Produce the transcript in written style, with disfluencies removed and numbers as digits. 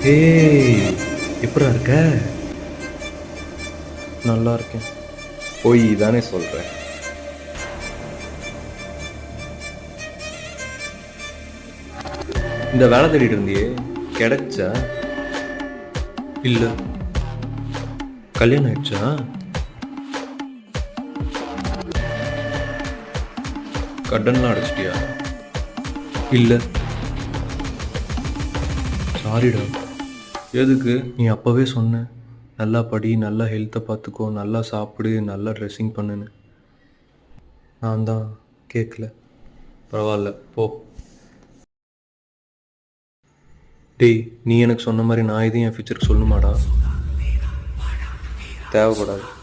ஏய், எப்படா இருக்க? நல்லா இருக்கேன். போய் தானே சொல்கிறேன். இந்த வேலை தேடிட்டு இருந்தியே, கிடைச்சா? இல்லை. கல்யாணம் ஆயிடுச்சா? கடன்லாம் அடைச்சிட்டியா? இல்லை. சாரிடா. எதுக்கு? நீ அப்போவே சொன்ன, நல்லா படி, நல்லா ஹெல்த்தை பார்த்துக்கோ, நல்லா சாப்பிடு, நல்லா ட்ரெஸ்ஸிங் பண்ணுன்னு. நான் தான் கேட்கல. பரவாயில்ல, போ. டேய், நீ எனக்கு சொன்ன மாதிரி நான் இதையும் என் ஃபியூச்சருக்கு சொல்லணுமாடா? தேவைப்படாது.